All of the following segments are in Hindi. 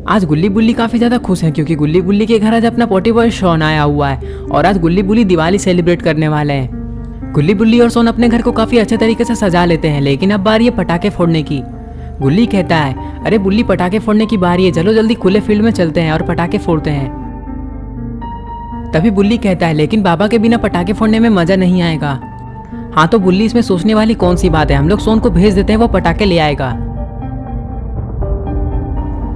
आज गुल्ली बुल्ली काफी ज्यादा खुश हैं क्योंकि गुल्ली बुल्ली के घर आज अपना पोटी बॉय शॉन आया हुआ है और आज गुल्ली बुल्ली दिवाली सेलिब्रेट करने वाले हैं। गुल्ली बुल्ली और सोन अपने घर को काफी अच्छे तरीके से सजा लेते हैं, लेकिन अब बारी है पटाखे फोड़ने की। गुल्ली कहता है, अरे बुल्ली पटाखे फोड़ने की बारी है, चलो जल्दी खुले फील्ड में चलते हैं और पटाखे फोड़ते हैं। तभी बुल्ली कहता है, लेकिन बाबा के बिना पटाखे फोड़ने में मजा नहीं आएगा। हाँ तो बुल्ली, इसमें सोचने वाली कौन सी बात है, हम लोग सोन को भेज देते हैं, वो पटाखे ले आएगा।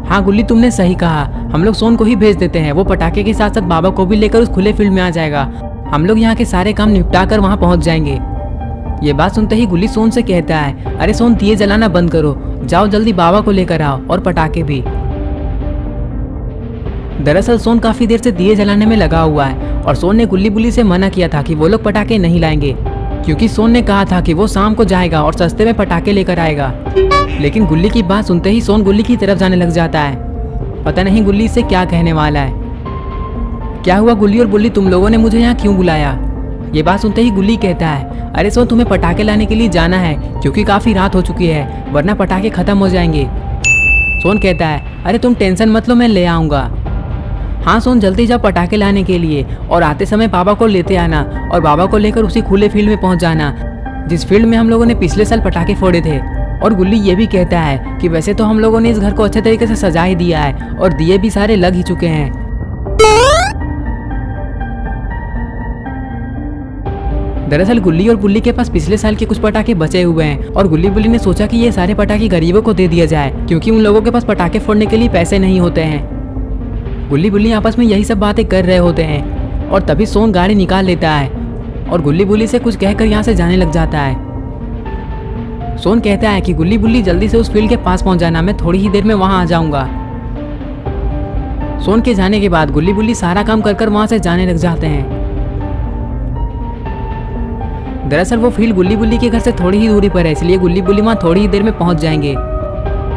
हाँ गुल्ली, तुमने सही कहा, हम लोग सोन को ही भेज देते हैं, वो पटाखे के साथ साथ बाबा को भी लेकर उस खुले फील्ड में आ जाएगा। हम लोग यहाँ के सारे काम निपटा कर वहाँ पहुँच जाएंगे। ये बात सुनते ही गुल्ली सोन से कहता है, अरे सोन दिए जलाना बंद करो, जाओ जल्दी बाबा को लेकर आओ और पटाखे भी। दरअसल सोन काफी देर से दिए जलाने में लगा हुआ है और सोन ने गुल्ली बुल्ली से मना किया था कि वो लोग पटाखे नहीं लाएंगे, क्योंकि सोन ने कहा था कि वो शाम को जाएगा और सस्ते में पटाखे लेकर आएगा। लेकिन गुल्ली की बात सुनते ही सोन गुल्ली की तरफ जाने लग जाता है। पता नहीं गुल्ली से क्या कहने वाला है। क्या हुआ गुल्ली और बुल्ली, तुम लोगों ने मुझे यहाँ क्यों बुलाया? ये बात सुनते ही गुल्ली कहता है, अरे सोन तुम्हें पटाखे लाने के लिए जाना है क्योंकि काफी रात हो चुकी है, वरना पटाखे खत्म हो जाएंगे। सोन कहता है, अरे तुम टेंशन मत लो, मैं ले आऊंगा। हाँ सोन, जल्दी जाओ पटाखे लाने के लिए और आते समय बाबा को लेते आना और बाबा को लेकर उसी खुले फील्ड में पहुंच जाना जिस फील्ड में हम लोगों ने पिछले साल पटाखे फोड़े थे। और गुल्ली ये भी कहता है कि वैसे तो हम लोगों ने इस घर को अच्छे तरीके से सजा ही दिया है और दिए भी सारे लग ही चुके हैं। दरअसल गुल्ली और बुल्ली के पास पिछले साल के कुछ पटाखे बचे हुए हैं और गुल्ली बुल्ली ने सोचा कि ये सारे पटाखे गरीबों को दे दिया जाए क्योंकि उन लोगों के पास पटाखे फोड़ने के लिए पैसे नहीं होते हैं। गुल्ली बुल्ली आपस में यही सब बातें कर रहे होते हैं और तभी सोन गाड़ी निकाल लेता है और गुल्ली बुल्ली से कुछ कहकर यहाँ से जाने लग जाता है। सोन कहता है कि गुल्ली बुल्ली जल्दी से उस फील्ड के पास पहुंच जाना, मैं थोड़ी ही देर में वहां आ जाऊंगा। सोन के जाने के बाद गुल्ली बुल्ली सारा काम कर कर वहां से जाने लग जाते हैं। दरअसल वो फील्ड गुल्ली बुल्ली के घर से थोड़ी ही दूरी पर है, इसलिए गुल्ली बुल्ली वहां थोड़ी ही देर में पहुंच जाएंगे।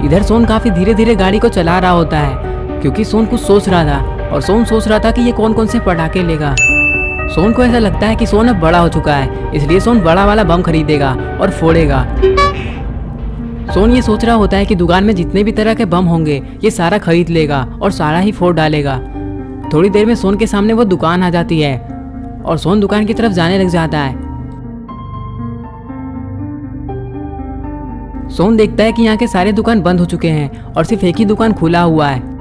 इधर सोन काफी धीरे धीरे गाड़ी को चला रहा होता है क्योंकि सोन कुछ सोच रहा था और सोन सोच रहा था कि ये कौन कौन से पटाखे लेगा। सोन को ऐसा लगता है कि सोन अब बड़ा हो चुका है, इसलिए सोन बड़ा वाला बम खरीदेगा और फोड़ेगा। सोन ये सोच रहा होता है कि दुकान में जितने भी तरह के बम होंगे ये सारा खरीद लेगा और सारा ही फोड़ डालेगा। थोड़ी देर में सोन के सामने वो दुकान आ जाती है और सोन दुकान की तरफ जाने लग जाता है। सोन देखता है कि यहाँ के सारे दुकान बंद हो चुके हैं और सिर्फ एक ही दुकान खुला हुआ है।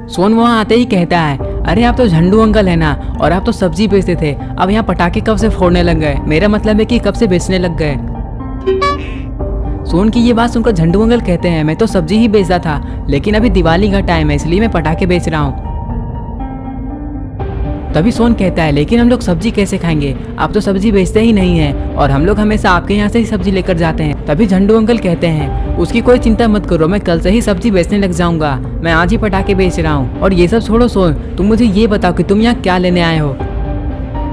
सोन वहाँ आते ही कहता है, अरे आप तो झंडू अंकल है ना, और आप तो सब्जी बेचते थे, अब यहाँ पटाखे कब से फोड़ने लग गए? मेरा मतलब है कि कब से बेचने लग गए? सोन की ये बात सुनकर झंडू अंकल कहते हैं, मैं तो सब्जी ही बेचता था, लेकिन अभी दिवाली का टाइम है इसलिए मैं पटाखे बेच रहा हूँ। तभी सोन कहता है, लेकिन हम लोग सब्जी कैसे खाएंगे? आप तो सब्जी बेचते ही नहीं हैं और हम लोग हमेशा आपके यहाँ से ही सब्जी लेकर जाते हैं। तभी झंडू अंकल कहते हैं, उसकी कोई चिंता मत करो, मैं कल से ही सब्जी बेचने लग जाऊंगा, मैं आज ही पटाखे बेच रहा हूँ। और ये सब छोड़ो सोन, तुम मुझे ये बताओ कि तुम यहाँ क्या लेने आए हो?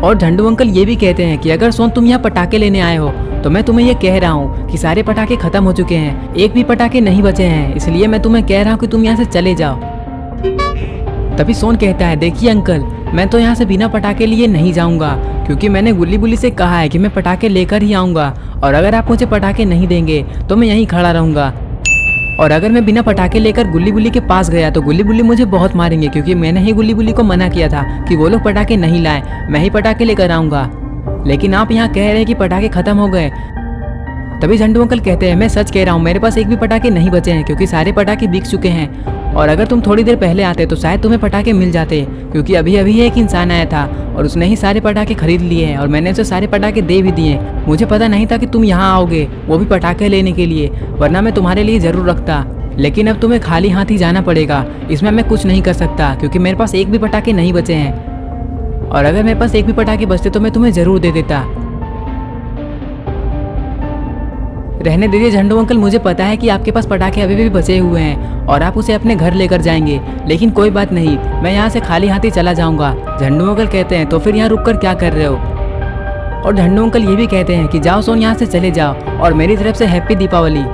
और झंडू अंकल ये भी कहते हैं कि अगर सोन तुम यहाँ पटाखे लेने आए हो तो मैं तुम्हें ये कह रहा हूँ कि सारे पटाखे खत्म हो चुके हैं, एक भी पटाखे नहीं बचे हैं, इसलिए मैं तुम्हें कह रहा हूँ कि तुम यहाँ से चले जाओ। तभी सोन कहता है, देखिए अंकल, मैं तो यहाँ से बिना पटाखे लिए नहीं जाऊंगा क्योंकि मैंने गुल्ली बुल्ली से कहा है कि मैं पटाखे लेकर ही आऊंगा और अगर आप मुझे पटाखे नहीं देंगे तो मैं यहीं खड़ा रहूंगा। और अगर मैं बिना पटाखे लेकर गुल्ली बुल्ली के पास गया तो गुल्ली बुल्ली मुझे बहुत मारेंगे क्योंकि मैंने ही गुल्ली बुल्ली को मना किया था कि वो लोग पटाखे नहीं लाए, मैं ही पटाखे लेकर आऊंगा। लेकिन आप यहाँ कह रहे हैं कि पटाखे खत्म हो गए। तभी झंडू अंकल कहते हैं, मैं सच कह रहा हूँ, मेरे पास एक भी पटाखे नहीं बचे हैं क्योंकि सारे पटाखे बिक चुके हैं और अगर तुम थोड़ी देर पहले आते तो शायद तुम्हें पटाखे मिल जाते क्योंकि अभी अभी एक इंसान आया था और उसने ही सारे पटाखे खरीद लिए हैं और मैंने उसे सारे पटाखे दे भी दिए। मुझे पता नहीं था कि तुम यहाँ आओगे, वो भी पटाखे लेने के लिए, वरना मैं तुम्हारे लिए जरूर रखता। लेकिन अब तुम्हें खाली हाथ ही जाना पड़ेगा, इसमें मैं कुछ नहीं कर सकता क्योंकि मेरे पास एक भी पटाखे नहीं बचे हैं और अगर मेरे पास एक भी पटाखे बचते तो मैं तुम्हें जरूर दे देता। रहने दीजिए झंडू अंकल, मुझे पता है कि आपके पास पटाखे अभी भी बचे हुए हैं और आप उसे अपने घर लेकर जाएंगे, लेकिन कोई बात नहीं, मैं यहाँ से खाली हाथ ही चला जाऊंगा। झंडू अंकल कहते हैं, तो फिर यहाँ रुककर क्या कर रहे हो? और झंडू अंकल ये भी कहते हैं कि जाओ सोन, यहाँ से चले जाओ और मेरी तरफ से हैप्पी दीपावली।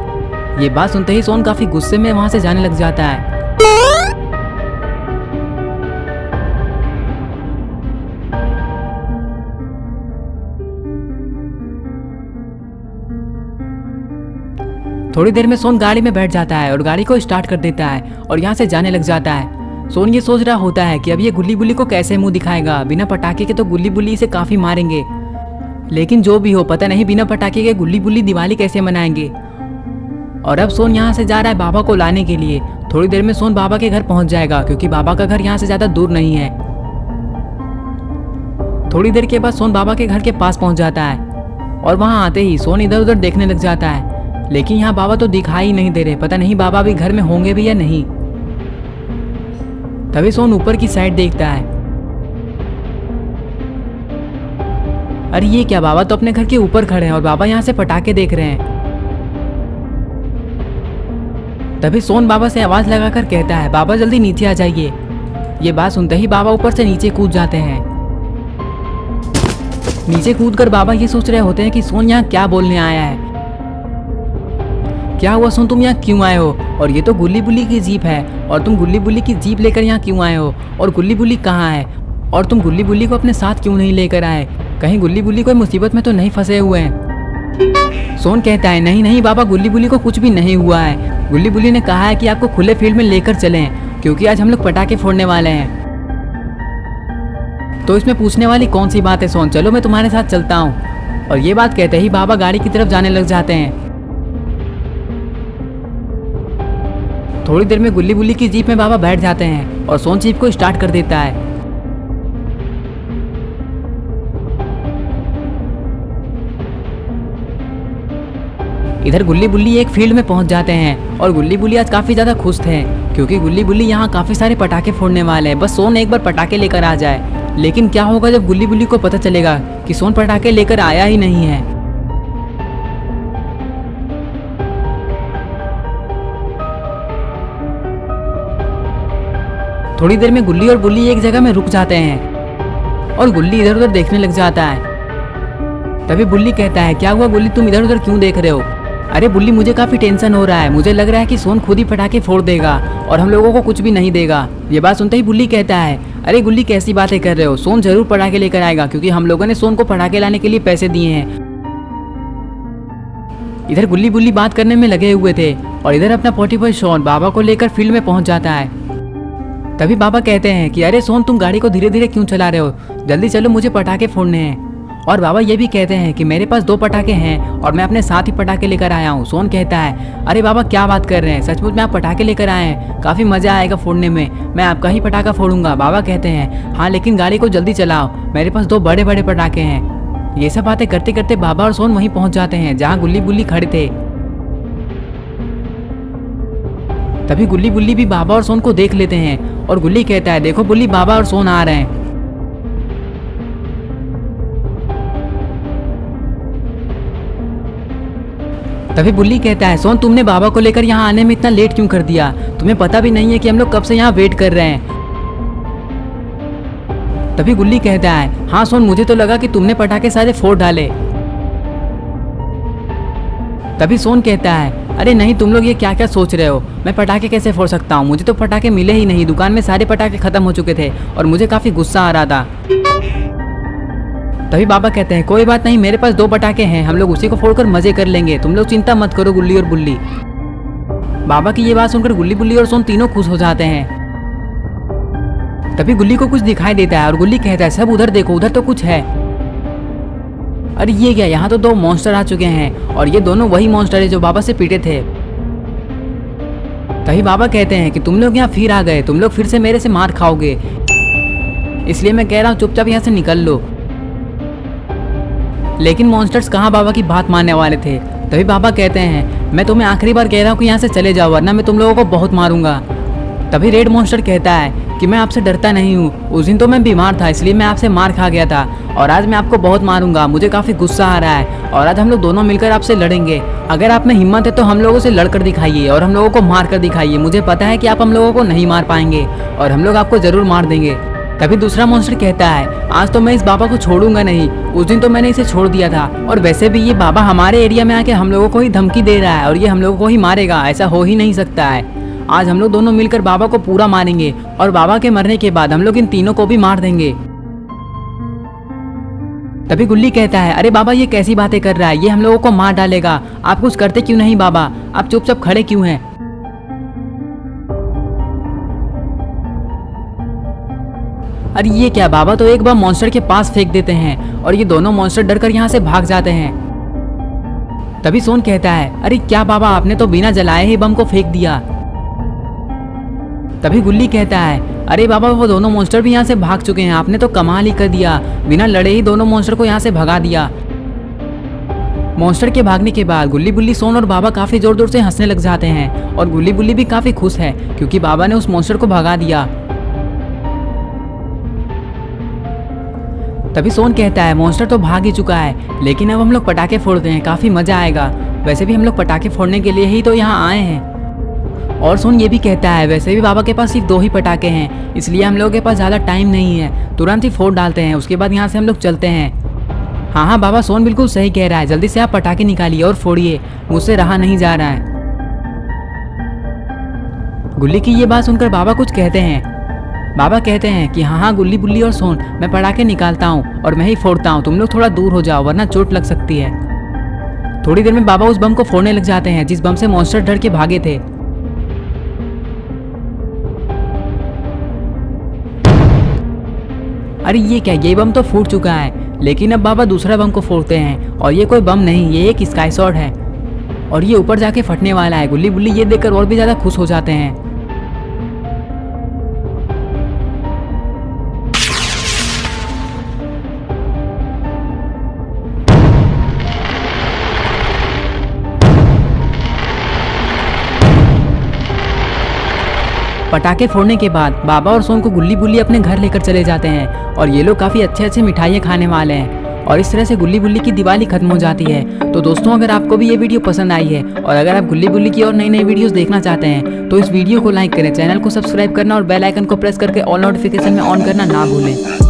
ये बात सुनते ही सोन काफी गुस्से में वहाँ से जाने लग जाता है। थोड़ी देर में सोन गाड़ी में बैठ जाता है और गाड़ी को स्टार्ट कर देता है और यहाँ से जाने लग जाता है। सोन ये सोच रहा होता है कि अब ये गुल्ली बुल्ली को कैसे मुंह दिखाएगा। बिना पटाखे के तो गुल्ली बुल्ली इसे काफी मारेंगे, लेकिन जो भी हो पता नहीं बिना पटाखे के गुल्ली बुल्ली दिवाली कैसे मनाएंगे। और अब सोन यहाँ से जा रहा है बाबा को लाने के लिए। थोड़ी देर में सोन बाबा के घर पहुंच जाएगा क्योंकि बाबा का घर यहाँ से ज्यादा दूर नहीं है। थोड़ी देर के बाद सोन बाबा के घर के पास पहुंच जाता है और वहां आते ही सोन इधर उधर देखने लग जाता है, लेकिन यहाँ बाबा तो दिखाई नहीं दे रहे। पता नहीं बाबा भी घर में होंगे भी या नहीं। तभी सोन ऊपर की साइड देखता है, अरे ये क्या, बाबा तो अपने घर के ऊपर खड़े हैं और बाबा यहाँ से पटाखे देख रहे हैं। तभी सोन बाबा से आवाज लगाकर कहता है, बाबा जल्दी नीचे आ जाइए। ये बात सुनते ही बाबा ऊपर से नीचे कूद जाते हैं। नीचे कूदकर बाबा ये सोच रहे होते हैं कि सोन यहाँ क्या बोलने आया है। क्या हुआ सोन, तुम यहाँ क्यों आए हो? और ये तो गुल्ली बुल्ली की जीप है और तुम गुल्ली बुल्ली की जीप लेकर यहाँ क्यों आए हो? और गुल्ली बुल्ली कहाँ है? और तुम गुल्ली बुल्ली को अपने साथ क्यों नहीं लेकर आए? कहीं गुल्ली बुल्ली कोई मुसीबत में तो नहीं फंसे हुए हैं? सोन कहता है, नहीं नहीं बाबा, गुल्ली बुल्ली को कुछ भी नहीं हुआ है। गुल्ली बुल्ली ने कहा है कि आपको खुले फील्ड में लेकर चलें क्योंकि आज हम लोग पटाखे फोड़ने वाले हैं। तो इसमें पूछने वाली कौन सी बात है सोन, चलो मैं तुम्हारे साथ चलता हूँ। और ये बात कहते ही बाबा गाड़ी की तरफ जाने लग जाते हैं। थोड़ी देर में गुल्ली बुल्ली की जीप में बाबा बैठ जाते हैं और सोन जीप को स्टार्ट कर देता है। इधर गुल्ली बुल्ली एक फील्ड में पहुंच जाते हैं और गुल्ली बुल्ली आज काफी ज्यादा खुश थे क्योंकि गुल्ली बुल्ली यहाँ काफी सारे पटाखे फोड़ने वाले हैं। बस सोन एक बार पटाखे लेकर आ जाए। लेकिन क्या होगा जब गुल्ली बुल्ली को पता चलेगा कि सोन पटाखे लेकर आया ही नहीं है। थोड़ी देर में गुल्ली और बुल्ली एक जगह में रुक जाते हैं और गुल्ली इधर उधर देखने लग जाता है। तभी बुल्ली कहता है, क्या हुआ गुल्ली, तुम इधर उधर क्यों देख रहे हो? अरे बुल्ली, मुझे काफी टेंशन हो रहा है। मुझे लग रहा है कि सोन खुद ही पटाखे फोड़ देगा और हम लोगों को कुछ भी नहीं देगा। ये बात सुनते ही बुल्ली कहता है, अरे गुल्ली कैसी बातें कर रहे हो? सोन जरूर पटाखे लेकर आएगा क्योंकि हम लोगों ने सोन को पटाखे लाने के लिए पैसे दिए हैं। इधर गुल्ली बुल्ली बात करने में लगे हुए थे और इधर अपना पोटीबॉय सोन बाबा को लेकर फील्ड में पहुंच जाता है। तभी बाबा कहते हैं कि अरे सोन, तुम गाड़ी को धीरे धीरे क्यों चला रहे हो? जल्दी चलो, मुझे पटाखे फोड़ने हैं। और बाबा ये भी कहते हैं कि मेरे पास 2 पटाखे हैं और मैं अपने साथ ही पटाखे लेकर आया हूँ। सोन कहता है, अरे बाबा क्या बात कर रहे हैं, सचमुच में आप पटाखे लेकर आए हैं? काफी मजा आएगा फोड़ने में, मैं आपका ही पटाखा फोड़ूंगा। बाबा कहते हैं, हाँ लेकिन गाड़ी को जल्दी चलाओ, मेरे पास 2 बड़े बड़े पटाखे हैं। ये सब बातें करते करते बाबा और सोन वहीं पहुंच जाते हैं जहाँ गुल्ली बुल्ली खड़े थे। तभी गुल्ली बुल्ली भी बाबा और सोन को देख लेते हैं और गुल्ली कहता है, देखो बुल्ली, बाबा और सोन आ रहे हैं। तभी बुल्ली कहता है, सोन तुमने बाबा को लेकर यहाँ आने में इतना लेट क्यों कर दिया? तुम्हें पता भी नहीं है कि हम लोग कब से यहाँ वेट कर रहे हैं। तभी गुल्ली कहता है, हाँ सोन, मुझे तो लगा कि तुमने पटाखे सारे फोड़ डाले। तभी सोन कहता है, अरे नहीं, तुम लोग ये क्या क्या सोच रहे हो? मैं पटाखे कैसे फोड़ सकता हूँ? मुझे तो पटाखे मिले ही नहीं, दुकान में सारे पटाखे खत्म हो चुके थे और मुझे काफी गुस्सा आ रहा था। तभी बाबा कहते हैं, कोई बात नहीं, मेरे पास 2 पटाखे हैं, हम लोग उसी को फोड़कर मजे कर लेंगे, तुम लोग चिंता मत करो गुल्ली और बुल्ली। बाबा की ये बात सुनकर गुल्ली बुल्ली और सोन तीनों खुश हो जाते हैं। तभी गुल्ली को कुछ दिखाई देता है और गुल्ली कहता है, सब उधर देखो, उधर तो कुछ है। अरे ये क्या, यहाँ तो 2 मॉन्स्टर आ चुके हैं और ये दोनों वही मॉन्स्टर है जो बाबा से पीटे थे। तभी बाबा कहते हैं कि तुम लोग यहाँ फिर आ गए, तुम लोग फिर से मेरे से मार खाओगे, इसलिए मैं कह रहा हूँ चुपचाप यहाँ से निकल लो। लेकिन मॉन्स्टर्स कहाँ बाबा की बात मानने वाले थे। तभी बाबा कहते हैं, मैं तुम्हें आखिरी बार कह रहा हूँ कि यहाँ से चले जाओ वरना मैं तुम लोगों को बहुत मारूंगा। तभी रेड मॉन्स्टर कहता है कि मैं आपसे डरता नहीं हूँ, उस दिन तो मैं बीमार था इसलिए मैं आपसे मार खा गया था और आज मैं आपको बहुत मारूंगा, मुझे काफ़ी गुस्सा आ रहा है और आज हम लोग दोनों मिलकर आपसे लड़ेंगे। अगर आप में हिम्मत है तो हम लोगों से लड़कर दिखाइए और हम लोगों को मार कर दिखाइए। मुझे पता है कि आप हम लोगों को नहीं मार पाएंगे और हम लोग आपको ज़रूर मार देंगे। तभी दूसरा मॉन्स्टर कहता है, आज तो मैं इस बाबा को छोड़ूंगा नहीं, उस दिन तो मैंने इसे छोड़ दिया था और वैसे भी ये बाबा हमारे एरिया में आके हम लोगों को ही धमकी दे रहा है और ये हम लोगों को ही मारेगा, ऐसा हो ही नहीं सकता है। आज हम लोग दोनों मिलकर बाबा को पूरा मारेंगे और बाबा के मरने के बाद हम लोग इन तीनों को भी मार देंगे। तभी गुल्ली कहता है, अरे बाबा ये कैसी बातें कर रहा है, ये हम लोगों को मार डालेगा, आप कुछ करते क्यों नहीं बाबा, आप चुपचाप खड़े क्यों हैं। अरे ये क्या, बाबा तो एक बार मॉन्स्टर के पास फेंक देते हैं और ये दोनों मॉन्स्टर डरकर यहाँ से भाग जाते हैं। तभी सोन कहता है, अरे क्या बाबा, आपने तो बिना जलाए ही बम को फेंक दिया। तभी गुल्ली कहता है, अरे बाबा वो दोनों मॉन्स्टर भी यहाँ से भाग चुके हैं, आपने तो कमाल ही कर दिया, बिना लड़े ही दोनों मॉन्स्टर को यहाँ से भगा दिया। मॉन्स्टर के भागने के बाद गुल्ली बुल्ली, सोन और बाबा काफी जोर जोर से हंसने लग जाते हैं और गुल्ली बुल्ली भी काफी खुश है क्योंकि बाबा ने उस मॉन्स्टर को भगा दिया। तभी सोन कहता है, मॉन्स्टर तो भाग ही चुका है, लेकिन अब हम लोग पटाखे फोड़ते हैं, काफी मजा आएगा। वैसे भी हम लोग पटाखे फोड़ने के लिए ही तो यहाँ आए हैं। और सोन ये भी कहता है, वैसे भी बाबा के पास सिर्फ 2 ही पटाखे हैं, इसलिए हम लोगों के पास ज़्यादा टाइम नहीं है, तुरंत ही फोड़ डालते हैं, उसके बाद यहाँ से हम लोग चलते हैं। हाँ बाबा, सोन बिल्कुल सही कह रहा है, जल्दी से आप पटाखे निकालिए और फोड़िए, मुझसे रहा नहीं जा रहा है। गुल्ली की ये बात सुनकर बाबा कुछ कहते हैं। बाबा कहते हैं कि हाँ गुल्ली बुल्ली और सोन, मैं पटाखे निकालता हूँ और मैं ही फोड़ता हूँ, तुम लोग थोड़ा दूर हो जाओ वरना चोट लग सकती है। थोड़ी देर में बाबा उस बम को फोड़ने लग जाते हैं जिस बम से मॉन्स्टर डर के भागे थे। अरे ये क्या, ये बम तो फूट चुका है, लेकिन अब बाबा दूसरा बम को फोड़ते हैं और ये कोई बम नहीं, ये एक स्काई शॉट है और ये ऊपर जाके फटने वाला है। गुल्ली बुल्ली ये देखकर और भी ज्यादा खुश हो जाते हैं। पटाखे फोड़ने के बाद बाबा और सोन को गुल्ली बुल्ली अपने घर लेकर चले जाते हैं और ये लोग काफ़ी अच्छे अच्छे मिठाइयाँ खाने वाले हैं और इस तरह से गुल्ली बुल्ली की दिवाली खत्म हो जाती है। तो दोस्तों, अगर आपको भी ये वीडियो पसंद आई है और अगर आप गुल्ली बुल्ली की और नई नई वीडियोस देखना चाहते हैं तो इस वीडियो को लाइक करें, चैनल को सब्सक्राइब करना और बेल आइकन को प्रेस करके ऑल नोटिफिकेशन में ऑन करना ना भूलें।